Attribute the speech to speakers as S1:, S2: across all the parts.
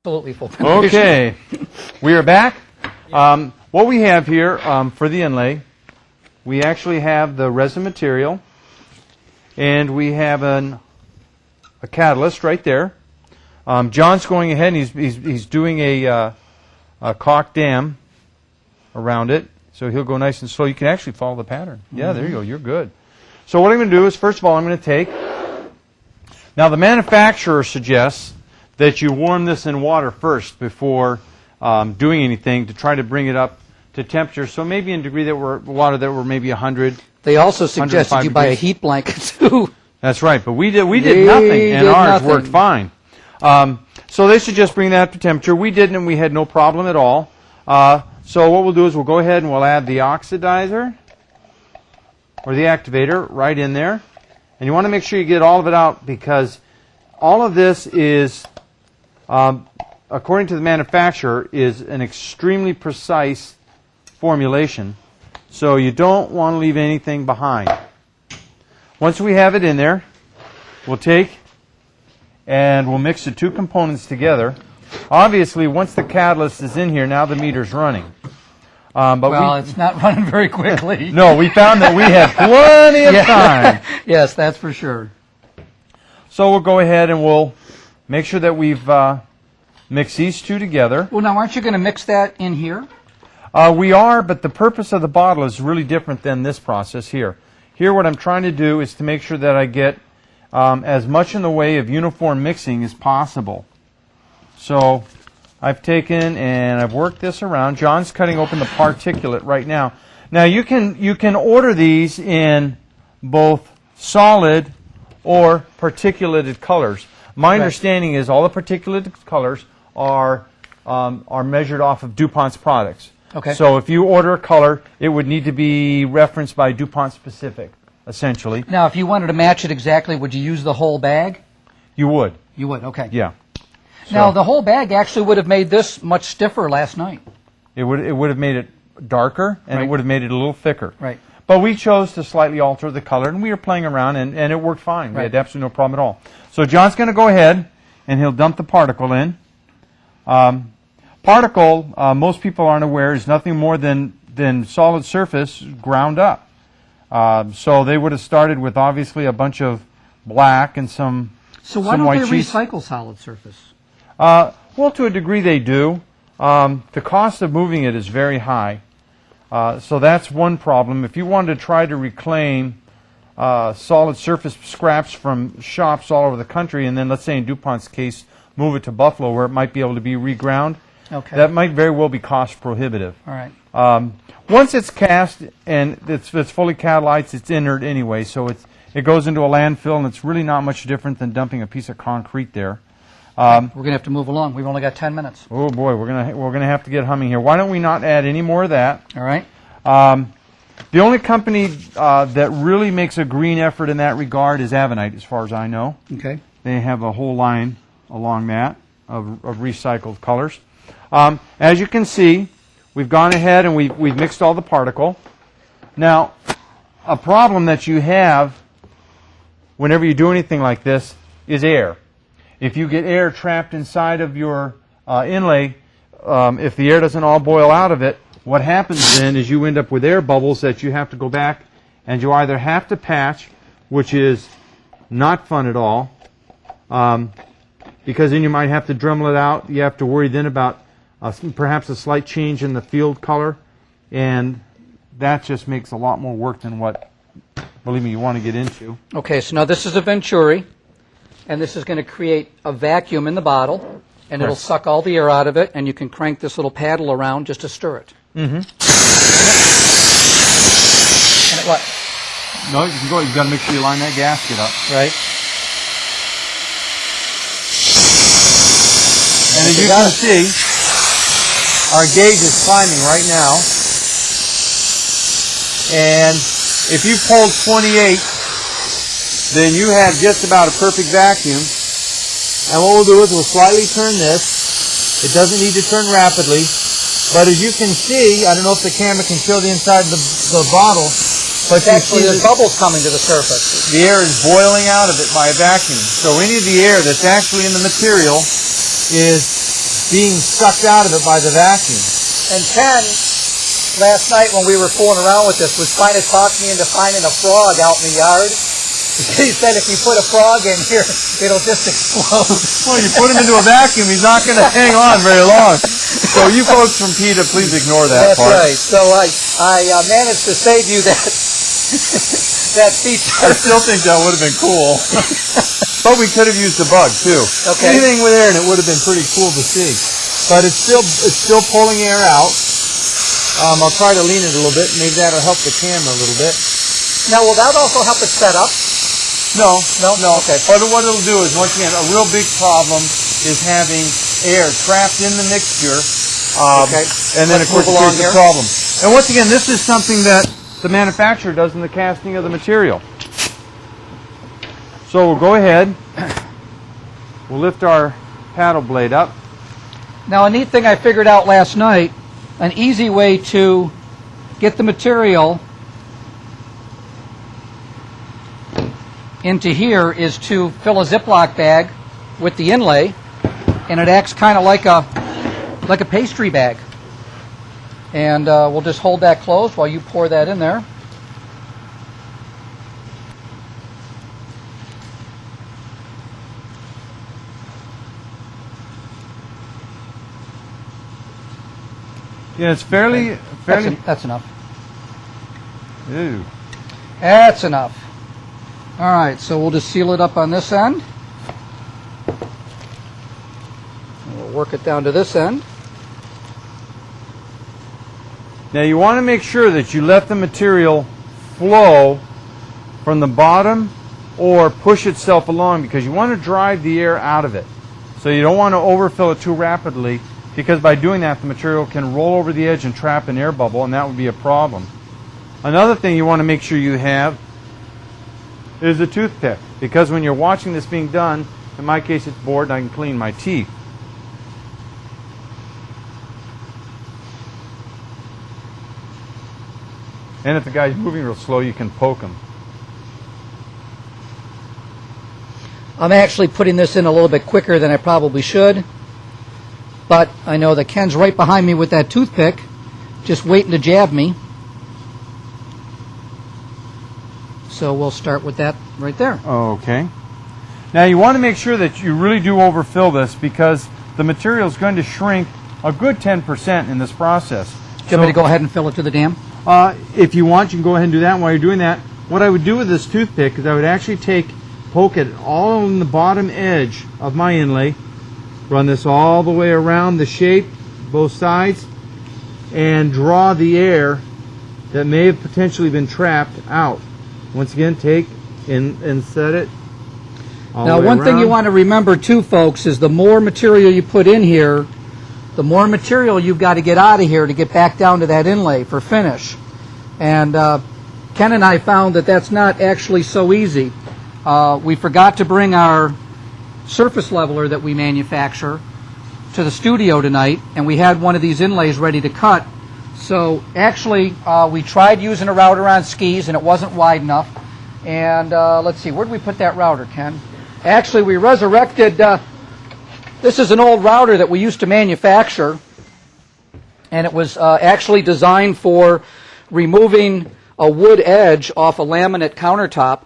S1: Absolutely full penetration.
S2: Okay, we are back. What we have here for the inlay, we actually have the resin material, and we have a catalyst right there. John's going ahead and he's doing a caulk dam around it, so he'll go nice and slow. You can actually follow the pattern. Yeah, there you go. You're good. So what I'm going to do is, first of all, I'm going to take. Now the manufacturer suggests that you warm this in water first before doing anything to try to bring it up to temperature. So maybe in degree that water that were maybe 100.
S1: They also suggested you buy a heat blanket too.
S2: That's right, but we did nothing, and ours worked fine. So they suggest bring that up to temperature. We didn't, and we had no problem at all. So what we'll do is we'll go ahead and we'll add the oxidizer or the activator right in there. And you want to make sure you get all of it out, because all of this is, according to the manufacturer, is an extremely precise formulation. So you don't want to leave anything behind. Once we have it in there, we'll take and we'll mix the two components together. Obviously, once the catalyst is in here, now the meter's running.
S1: Well, it's not running very quickly.
S2: No, we found that we had plenty of time.
S1: Yes, that's for sure.
S2: So we'll go ahead and we'll make sure that we've mixed these two together.
S1: Well, now, aren't you going to mix that in here?
S2: We are, but the purpose of the bottle is really different than this process here. Here, what I'm trying to do is to make sure that I get as much in the way of uniform mixing as possible. So I've taken and I've worked this around. John's cutting open the particulate right now. Now you can order these in both solid or particulated colors. My understanding is all the particulated colors are measured off of DuPont's products.
S1: Okay.
S2: So if you order a color, it would need to be referenced by DuPont specific, essentially.
S1: Now, if you wanted to match it exactly, would you use the whole bag?
S2: You would.
S1: You would, okay.
S2: Yeah.
S1: Now, the whole bag actually would have made this much stiffer last night.
S2: It would have made it darker, and it would have made it a little thicker.
S1: Right.
S2: But we chose to slightly alter the color, and we were playing around, and it worked fine. We had absolutely no problem at all. So John's going to go ahead, and he'll dump the particle in. Particle, most people aren't aware, is nothing more than solid surface ground up. So they would have started with, obviously, a bunch of black and some
S1: So why
S2: some
S1: don't they
S2: white cheese.
S1: recycle solid surface?
S2: Well, to a degree they do. The cost of moving it is very high. So that's one problem. If you wanted to try to reclaim solid surface scraps from shops all over the country, and then, let's say in DuPont's case, move it to Buffalo where it might be able to be reground, that might very well be cost prohibitive.
S1: All right.
S2: Once it's cast and it's fully catalyzed, it's inert anyway, so it goes into a landfill, and it's really not much different than dumping a piece of concrete there.
S1: We're going to have to move along. We've only got 10 minutes.
S2: Oh boy, we're gonna have to get humming here. Why don't we not add any more of that?
S1: All right.
S2: The only company that really makes a green effort in that regard is Avenite, as far as I know.
S1: Okay.
S2: They have a whole line along that of recycled colors. As you can see, we've gone ahead and we've mixed all the particle. Now, a problem that you have whenever you do anything like this is air. If you get air trapped inside of your inlay, if the air doesn't all boil out of it, what happens then is you end up with air bubbles that you have to go back and you either have to patch, which is not fun at all, because then you might have to Dremel it out. You have to worry then about perhaps a slight change in the field color, and that just makes a lot more work than what, believe me, you want to get into.
S1: Okay, so now this is a Venturi, and this is going to create a vacuum in the bottle, and it'll suck all the air out of it, and you can crank this little paddle around just to stir it.
S2: Mm-hmm.
S1: And it what?
S2: No, you can go. You've got to make sure you line that gasket up.
S1: Right.
S2: And as you can see, our gauge is climbing right now. And if you pulled 28, then you have just about a perfect vacuum. And what we'll do is we'll slightly turn this. It doesn't need to turn rapidly. But as you can see, I don't know if the camera can show the inside of the bottle, but you see
S1: there's bubbles coming to the surface.
S2: the air is boiling out of it by a vacuum. So any of the air that's actually in the material is being sucked out of it by the vacuum.
S1: And Ken, last night when we were fooling around with this, was trying to talk me into finding a frog out in the yard. He said if you put a frog in here, it'll just explode.
S2: Well, you put him into a vacuum, he's not going to hang on very long. So you folks from PETA, please ignore that
S1: That's
S2: part.
S1: right. So I managed to save you that that feature.
S2: I still think that would have been cool. But we could have used the bug, too.
S1: Okay.
S2: Anything with air in it would have been pretty cool to see. But it's still pulling air out. I'll try to lean it a little bit. Maybe that'll help the camera a little bit.
S1: Now, will that also help it set up?
S2: No.
S1: Okay.
S2: But what it'll do is, once again, a real big problem is having air trapped in the mixture.
S1: Okay.
S2: And then, of course, it creates a problem. And once again, this is something that the manufacturer does in the casting of the material. So we'll go ahead. We'll lift our paddle blade up.
S1: Now, a neat thing I figured out last night, an easy way to get the material into here is to fill a Ziploc bag with the inlay, and it acts kind of like a pastry bag. And we'll just hold that closed while you pour that in there.
S2: Yeah, it's fairly.
S1: That's enough.
S2: Ooh.
S1: That's enough. All right, so we'll just seal it up on this end. We'll work it down to this end.
S2: Now you want to make sure that you let the material flow from the bottom or push itself along, because you want to drive the air out of it. So you don't want to overfill it too rapidly, because by doing that the material can roll over the edge and trap an air bubble, and that would be a problem. Another thing you want to make sure you have is a toothpick, because when you're watching this being done, in my case it's bored and I can clean my teeth. And if the guy's moving real slow, you can poke him.
S1: I'm actually putting this in a little bit quicker than I probably should, but I know that Ken's right behind me with that toothpick, just waiting to jab me. So we'll start with that right there.
S2: Okay. Now you want to make sure that you really do overfill this, because the material is going to shrink a good 10% in this process.
S1: Do you want me to go ahead and fill it to the dam?
S2: If you want, you can go ahead and do that. And while you're doing that, what I would do with this toothpick is I would actually poke it all on the bottom edge of my inlay, run this all the way around the shape, both sides, and draw the air that may have potentially been trapped out. Once again, take and set it all the way
S1: Now, one thing
S2: around.
S1: you want to remember too, folks, is the more material you put in here, the more material you've got to get out of here to get back down to that inlay for finish. And Ken and I found that that's not actually so easy. We forgot to bring our surface leveler that we manufacture to the studio tonight, and we had one of these inlays ready to cut. So actually, we tried using a router on skis, and it wasn't wide enough. And let's see, where did we put that router, Ken? Actually, we resurrected, this is an old router that we used to manufacture, and it was actually designed for removing a wood edge off a laminate countertop,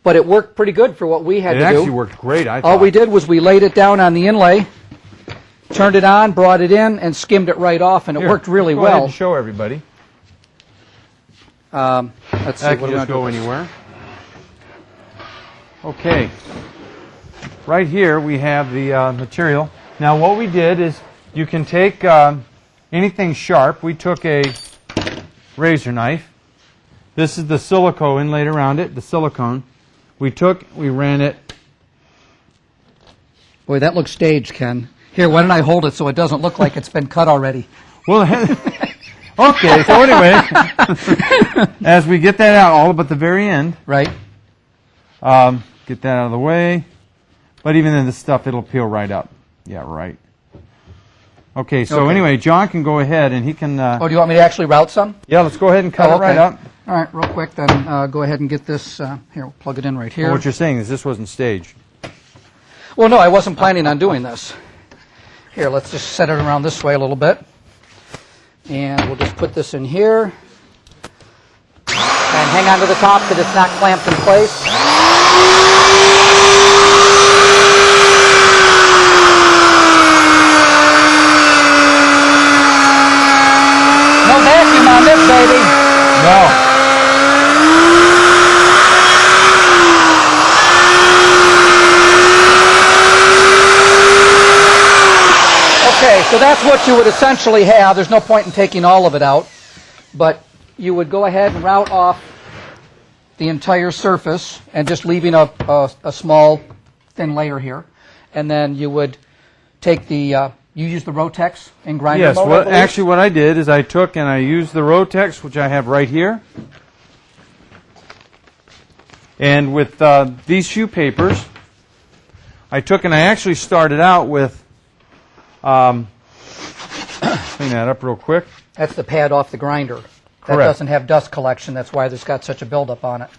S1: but it worked pretty good for what we had to do.
S2: It actually worked great, I thought.
S1: All we did was we laid it down on the inlay, turned it on, brought it in, and skimmed it right off, and it worked really
S2: go
S1: well.
S2: ahead and show everybody.
S1: Let's see,
S2: That
S1: what
S2: can
S1: do we
S2: just
S1: do?
S2: go anywhere. Okay. Right here we have the material. Now what we did is, you can take anything sharp. We took a razor knife. This is the silicone inlaid around it, the silicone. We ran it.
S1: Boy, that looks staged, Ken. Here, why don't I hold it so it doesn't look like it's been cut already?
S2: Well, okay, so anyway, as we get that out, all but the very end,
S1: Right?
S2: get that out of the way. But even in this stuff, it'll peel right up. Yeah, right. Okay, so
S1: Okay.
S2: anyway, John can go ahead and he can...
S1: Oh, do you want me to actually route some?
S2: yeah, let's go ahead and cut
S1: Oh,
S2: it right
S1: okay.
S2: up.
S1: All right, real quick, then go ahead and get this. Here, we'll plug it in right here.
S2: Well, what you're saying is this wasn't staged.
S1: Well, no, I wasn't planning on doing this. Here, let's just set it around this way a little bit. And we'll just put this in here. And hang on to the top because it's not clamped in place. No vacuum on this, baby.
S2: No.
S1: Okay, so that's what you would essentially have. There's no point in taking all of it out, but you would go ahead and route off the entire surface and just leaving a small thin layer here. And then you would take the, you use the Rotex in grinder
S2: Yes,
S1: mode,
S2: actually what I did is I took and I used the Rotex, which I have right here. And with these shoe papers, I took and I actually started out with, clean that up real quick.
S1: That's the pad off the grinder.
S2: Correct.
S1: That doesn't have dust collection. That's why there's got such a buildup on it.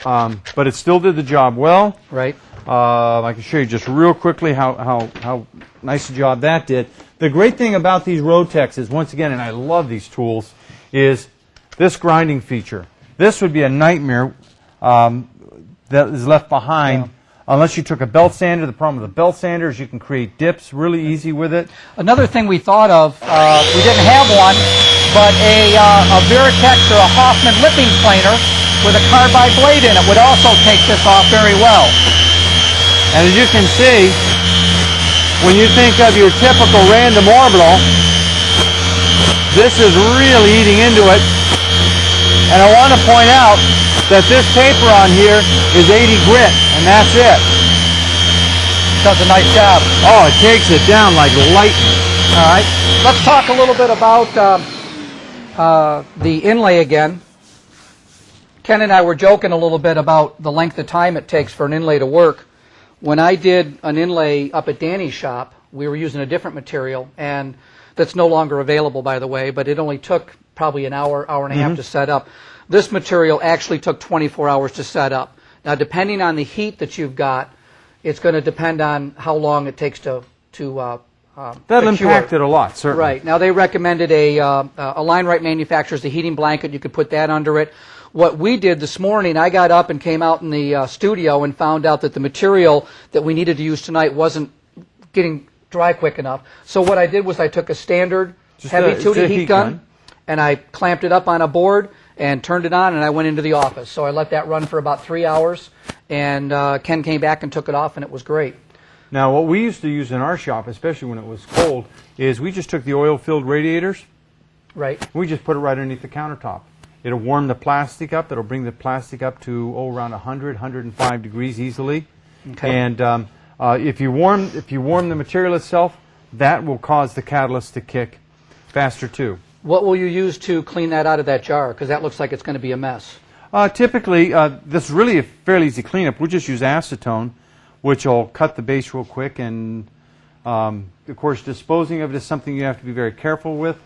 S2: But it still did the job well.
S1: Right.
S2: I can show you just real quickly how nice a job that did. The great thing about these Rotexes, once again, and I love these tools, is this grinding feature. This would be a nightmare that is left behind unless you took a belt sander. The problem with the belt sander is you can create dips really easy with it.
S1: Another thing we thought of, we didn't have one, but a Veritex or a Hoffman lipping planer with a carbide blade in it would also take this off very well.
S2: And as you can see, when you think of your typical random orbital, this is really eating into it. And I want to point out that this taper on here is 80 grit, and that's it.
S1: Does a nice job.
S2: Oh, it takes it down like lightning.
S1: All right. Let's talk a little bit about the inlay again. Ken and I were joking a little bit about the length of time it takes for an inlay to work. When I did an inlay up at Danny's shop, we were using a different material, and that's no longer available, by the way, but it only took probably an hour, hour and a half to set up. This material actually took 24 hours to set up. Now, depending on the heat that you've got, it's going to depend on how long it takes to
S2: That'll impact it a lot, certainly.
S1: Right. Now, they recommended a Line Right manufacturers the heating blanket. You could put that under it. What we did this morning, I got up and came out in the studio and found out that the material that we needed to use tonight wasn't getting dry quick enough. So what I did was I took a standard heavy-duty heat gun, and I clamped it up on a board and turned it on, and I went into the office. So I let that run for about 3 hours, and Ken came back and took it off, and it was great.
S2: Now, what we used to use in our shop, especially when it was cold, is we just took the oil-filled radiators.
S1: Right.
S2: We just put it right underneath the countertop. It'll warm the plastic up. It'll bring the plastic up to around 100, 105 degrees easily.
S1: Okay.
S2: And if you warm the material itself, that will cause the catalyst to kick faster too.
S1: What will you use to clean that out of that jar? Because that looks like it's going to be a mess.
S2: Typically, this is really a fairly easy cleanup. We'll just use acetone, which will cut the base real quick. And of course, disposing of it is something you have to be very careful with.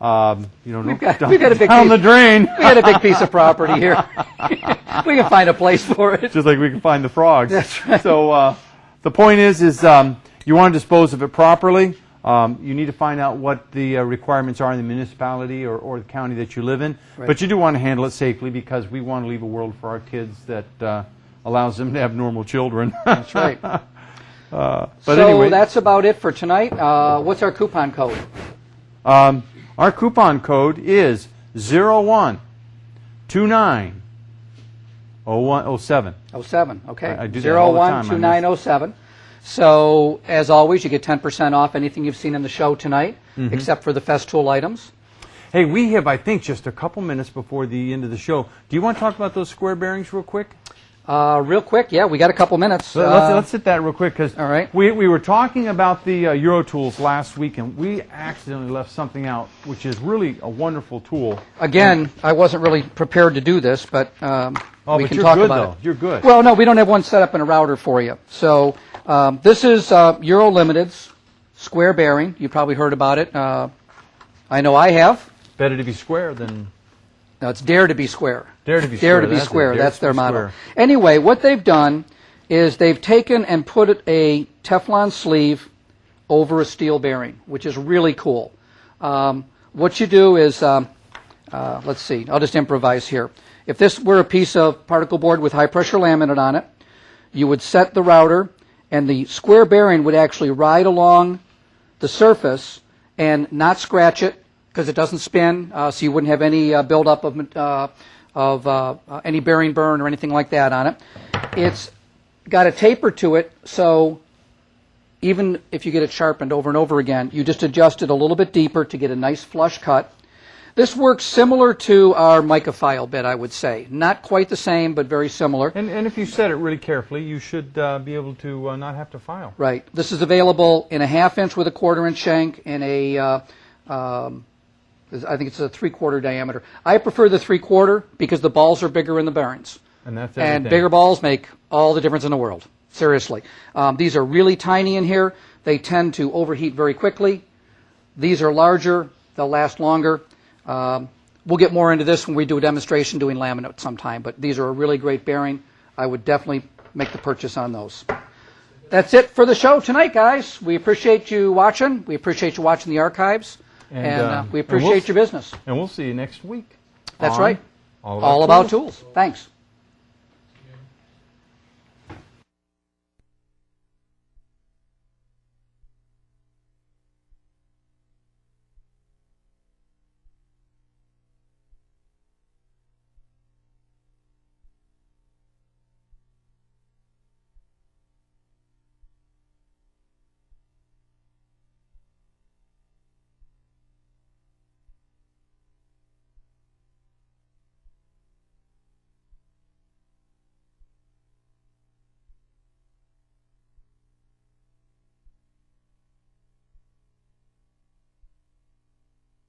S1: We've got a big
S2: down the drain.
S1: We got a big piece of property here. We can find a place for it.
S2: Just like we can find the frogs.
S1: That's right.
S2: So the point is you want to dispose of it properly. You need to find out what the requirements are in the municipality or the county that you live in.
S1: Right.
S2: But you do want to handle it safely because we want to leave a world for our kids that allows them to have normal children.
S1: That's right.
S2: But
S1: so
S2: anyway,
S1: that's about it for tonight. What's our coupon code?
S2: our coupon code is 01290107.
S1: 07, okay.
S2: I do that all the time.
S1: 012907. So, as always, you get 10% off anything you've seen in the show tonight, except for the Festool items.
S2: Hey, we have, I think, just a couple minutes before the end of the show. Do you want to talk about those square bearings real quick?
S1: Real quick, yeah, we got a couple minutes.
S2: Let's hit that real quick because
S1: all right.
S2: we were talking about the Euro tools last week, and we accidentally left something out, which is really a wonderful tool.
S1: Again, I wasn't really prepared to do this, but we can
S2: you're
S1: talk
S2: good,
S1: about
S2: though.
S1: it.
S2: You're good.
S1: Well, no, we don't have one set up in a router for you. So this is Euro Limited's square bearing. You probably heard about it. I know I have.
S2: Better to be square than...
S1: No, it's Dare to be Square.
S2: Dare to be
S1: Dare
S2: Square.
S1: to be
S2: That's
S1: Square.
S2: it. Dare
S1: That's
S2: to
S1: their
S2: be
S1: motto.
S2: square.
S1: Anyway, what they've done is they've taken and put a Teflon sleeve over a steel bearing, which is really cool. What you do is, let's see, I'll just improvise here. If this were a piece of particle board with high pressure laminate on it, you would set the router, and the square bearing would actually ride along the surface and not scratch it because it doesn't spin, so you wouldn't have any buildup of any bearing burn or anything like that on it. It's got a taper to it, so even if you get it sharpened over and over again, you just adjust it a little bit deeper to get a nice flush cut. This works similar to our mica file bit, I would say. Not quite the same, but very similar.
S2: And if you set it really carefully, you should be able to not have to file.
S1: Right. This is available in a 1/2 inch with a 1/4 inch shank and a, I think it's a 3/4 diameter. I prefer the 3/4 because the balls are bigger in the bearings.
S2: And that's everything.
S1: And bigger balls make all the difference in the world. Seriously. These are really tiny in here. They tend to overheat very quickly. These are larger. They'll last longer. We'll get more into this when we do a demonstration doing laminate sometime, but these are a really great bearing. I would definitely make the purchase on those. That's it for the show tonight, guys. We appreciate you watching. We appreciate you watching the archives, and we appreciate your business.
S2: And we'll see you next week.
S1: That's right.
S2: All
S1: All about tools. Thanks.